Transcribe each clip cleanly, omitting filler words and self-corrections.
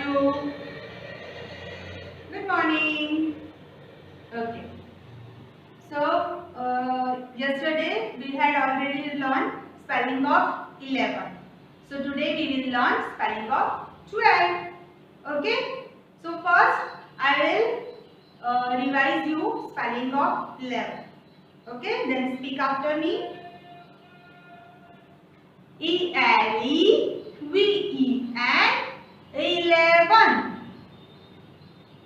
you? Good morning. Okay. So yesterday we had already learned spelling of 11. So today we will learn spelling of 12. Okay. So first I will revise you spelling of 11. Okay. Then speak after me. E-L-E-V-E-N 11.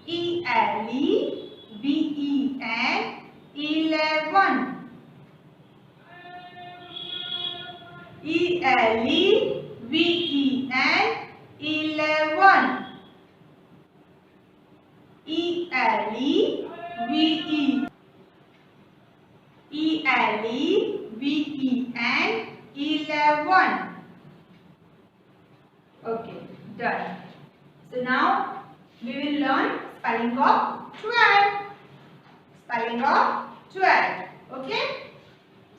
E-L-E-V-E-N 11. E-L-E-V-E-N 11. E-L-E-V-E E-L-E-V-E-N 11. Okay, done. So now we will learn spelling of 12. Spelling of 12. Okay.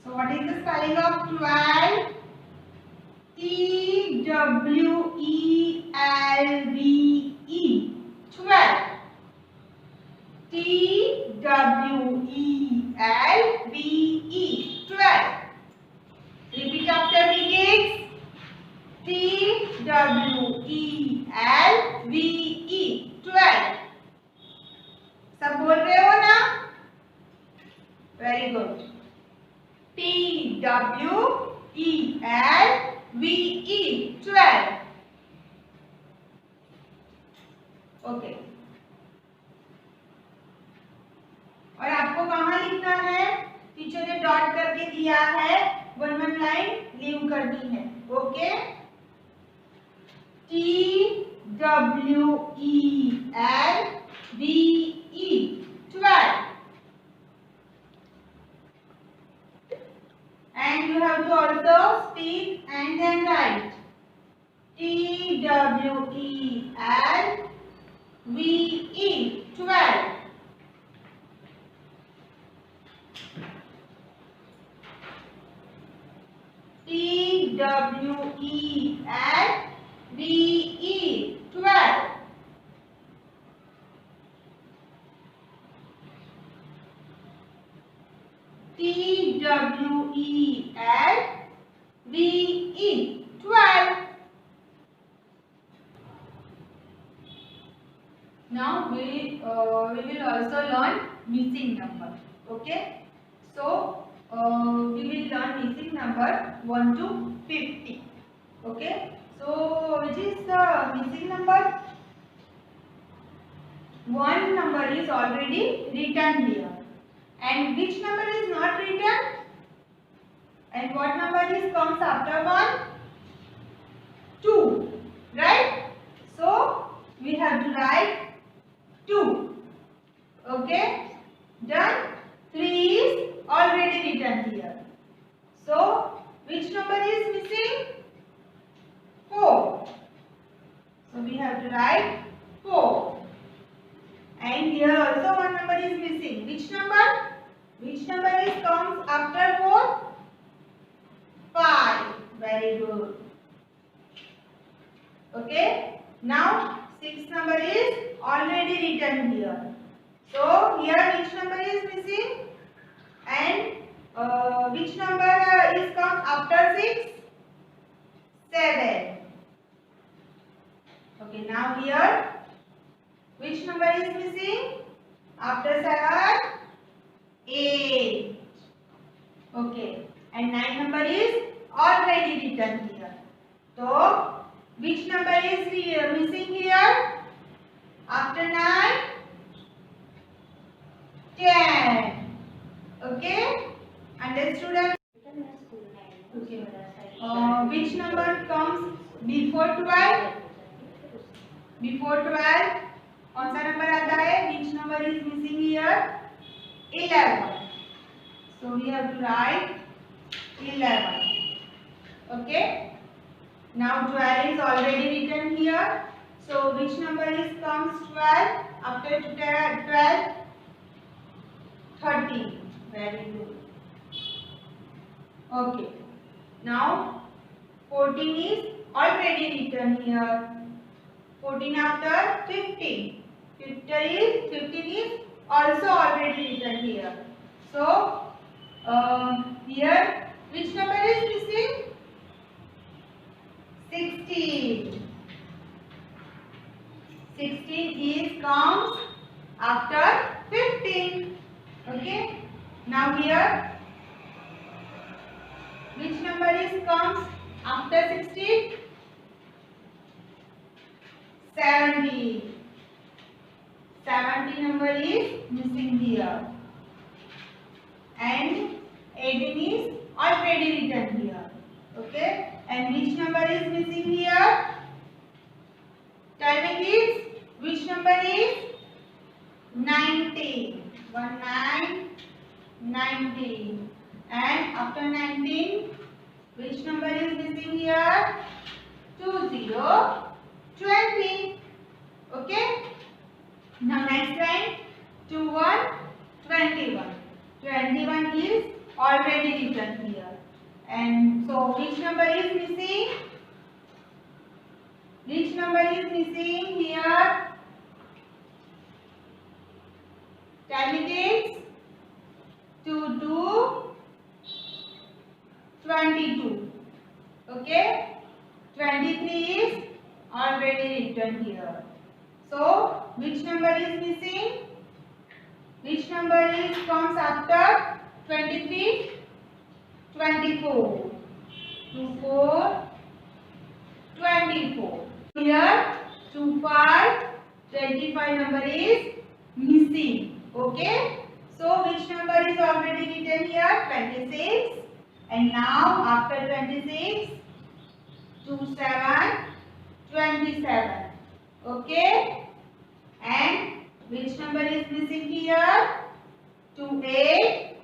So what is the spelling of 12? T-W-E-L-V-E. 12. T-W-E-L-V-E. 12. Repeat after me, kids. T-W-E-L-V-E. 12. सब बोल रहे हो ना? Very good. T-W-E-L-V-E. 12. Okay. और आपको कहाँ लिखना है? टीचर ने डॉट करके दिया है, वन लाइन लीव करनी है. Okay. T-W-E-L-V-E. 12. And you have to also speak and then write. T-W-E-L-V-E. 12. T-W-E-L-V-E. 12. T-W-E-L-V-E. 12. Now we will also learn missing number. Okay. So we will learn missing number 1 to 50. Okay. So which is the missing number? One number is already written here. And which number is not written? And what number is comes after 1? 2. Right? So we have to write 2. Okay? Done? 3 is already written here. So which number is missing? 4. So we have to write 4. And here also one number is missing. Which number? Which number is comes after 4? 5. Very good. Okay. Now 6 number is already written here. So here which number is missing? And which number is comes after 6? 7. Okay. Now here which number is missing? After 7? 8. Okay. And 9 number is already written here. So which number is missing here? After 9? 10. Okay. Understood? Okay. Which number comes before 12? Before 12 कौन सा number आता है? Which number is missing here? 11. So we have to write 11. Okay. Now 12 is already written here. So which number is comes 12 after 12? 13. Very good. Okay. Now 14 is already written here. 14 after 15. 15 is also already written here. So here which number is missing? 16. 16 is comes after 15. Okay. Now here which number is comes after 16? 70. 70 number is missing here. And 18 is already written here. Okay. And which number is missing here? Tell me kids. Which number is? 19. 19. And after 19, which number is missing here? 20. Okay. Now next line. 21. 21 is already written here. And so which number is missing? Which number is missing here? Tell me kids. 22. Okay. 23 is already written here. So which number is missing? Which number is comes after 23? 24. 24. Here 25 number is missing. Okay. So which number is already written here? 26. And now after 26, 27. Okay. And which number is missing here? 28.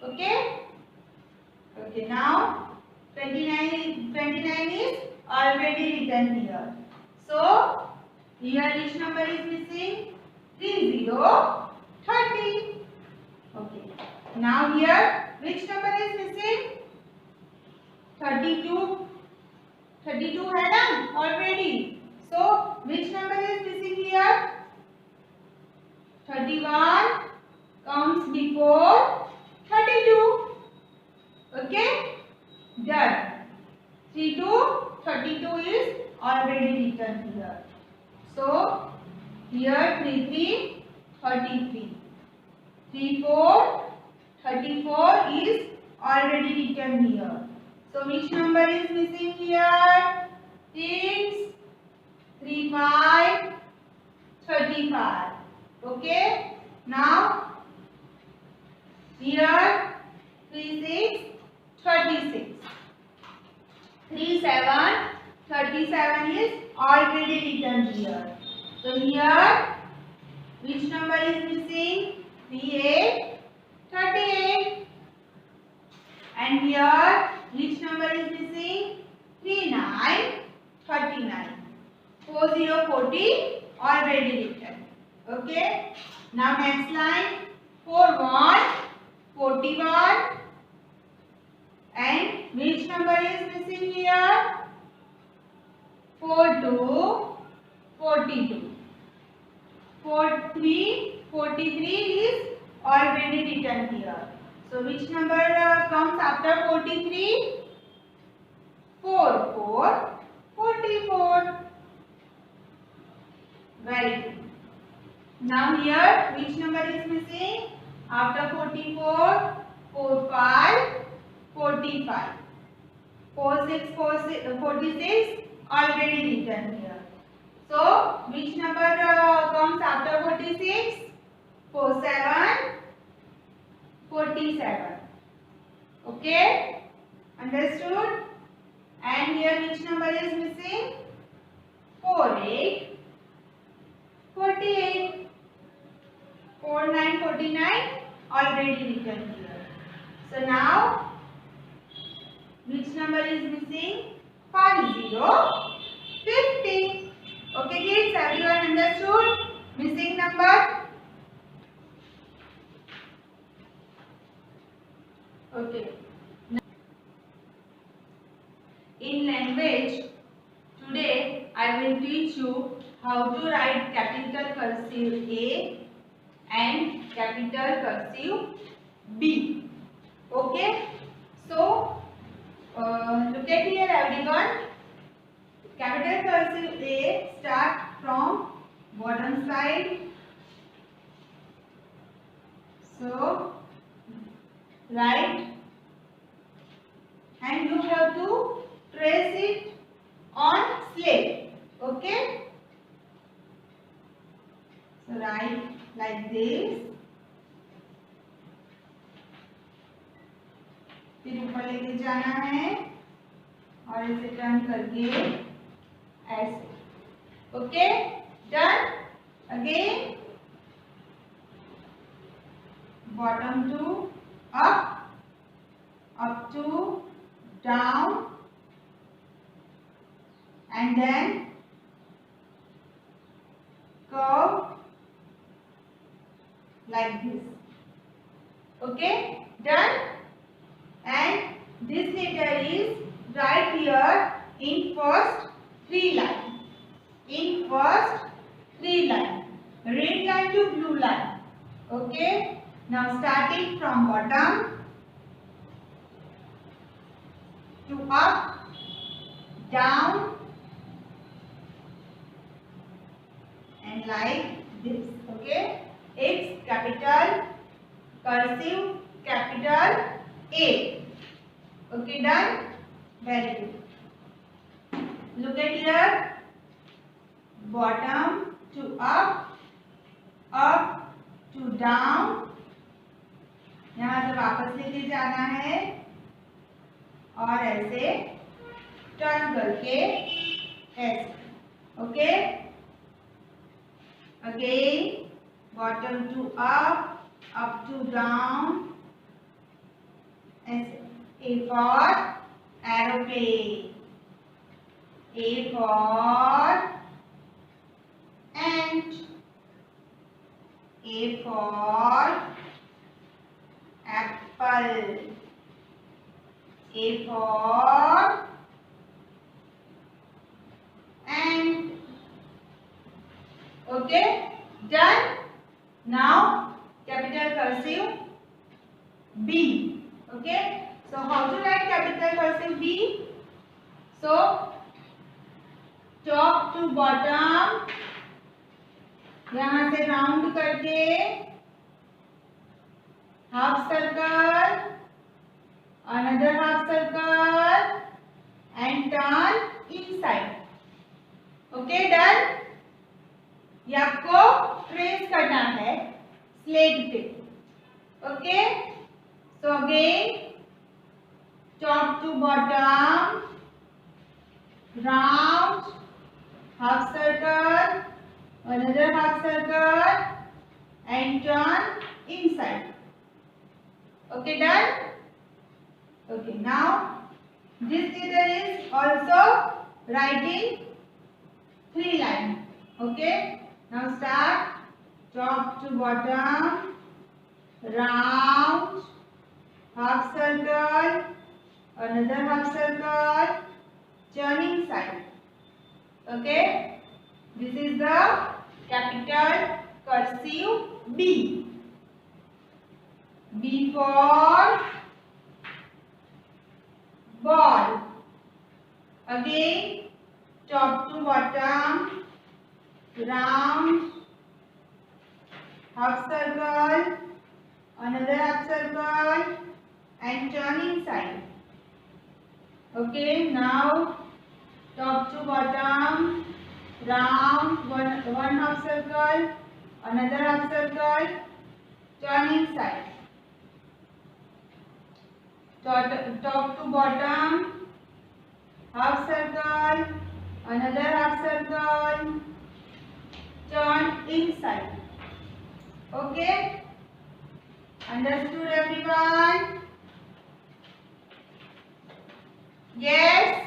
Okay. Okay. Now 29 is already written here. So here which number is missing? 30. Okay. Now here which number is missing? 32. 32 है ना already. So which number is missing here? 31 comes before 32. Okay. Done. 32 is already written here. So here 33. 34 is already written here. So which number is missing here? 6, 35. Okay. Now here 36. 37 is already written here. So here which number is missing? 38. And here which number is missing? 39. 40 already written. Okay. Now next line. 41. And which number is missing here? 42. 43 is already written here. So which number comes after 43? 44. Very good. Now here which number is missing? After 44, 45. 46 already written here. So which number comes after 46? 47. Okay. Understood? And here which number is missing? 48. 49 already written here. So now which number is missing? 50. Okay kids, everyone understood? Missing number? Okay. In language, teach you how to write capital cursive A and capital cursive B. Okay, so look at here everyone. Capital cursive A start from bottom side. So write, and you have to trace it on slate. Okay, so write like this. फिर ऊपर लेके जाना है और इसे turn करके ऐसे. Okay, done. Again bottom to up, up to down, and then curve like this. Okay, done. And this letter is right here in first three line. In first three line, red line to blue line. Okay. Now starting from bottom to up, down, and like this. Okay. It's capital cursive capital A. Okay, done. Very good. Look at here. Bottom to up, up to down. यहाँ से वापस लेके जाना है और ऐसे turn करके ऐसे. Okay, again bottom to up to down ऐसे. A for aeroplane, A for ant, A for apple, A for ant. Okay, done. Now capital cursive B. Okay, so how to write capital cursive B? So top to bottom, यहाँ से round करके half circle, another half circle, and turn inside. Okay, done. ये आपको trace करना है slate पे. Okay, so again top to bottom, round, half circle, another half circle, and turn inside. Okay, done. Okay, now this letter is also writing three lines. Okay, now start top to bottom, round, half circle, another half circle, turning side. Okay, this is the capital cursive B. B for ball. Again top to bottom, round, half circle, another half circle, and turning side. Okay, now top to bottom, round, one half circle, another half circle, turning side. Top to bottom, half circle, another half circle, turn inside. Okay, understood everyone? Yes?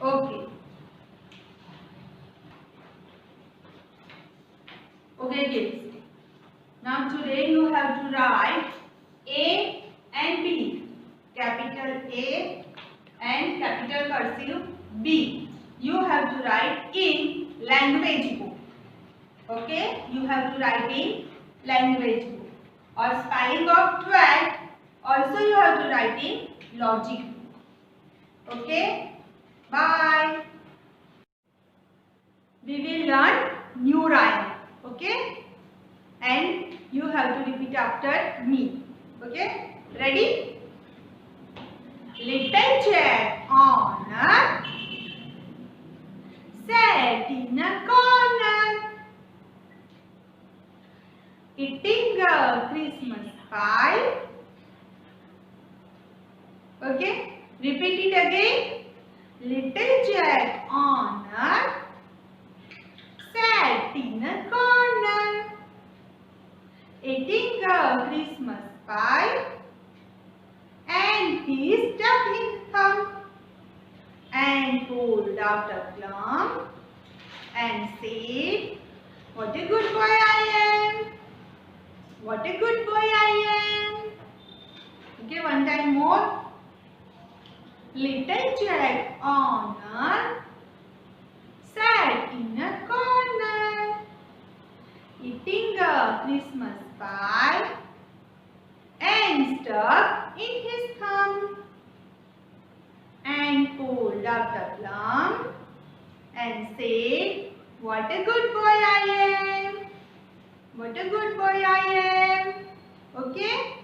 Okay. Okay kids, now today you have to write A and B. Capital A and capital cursive B. You have to write in language book. Okay, you have to write in language book. Or spelling of 12 also you have to write in logic book. Okay, bye. We will learn new rhyme. Okay, and you have to repeat after me. Okay, ready? Little chair on a sat in a corner, eating a Christmas pie. Okay, repeat it again. Little Jack on a sat in a corner, eating a Christmas pie, and he stuck his thumb and pulled out a plum and said, "What a good boy I am! What a good boy I am!" Okay, one time more. Little Jack on a sat in a corner, eating a Christmas pie and stuck in his thumb and pulled out a plum and said, "What a good boy I am! What a good boy I am!" Okay?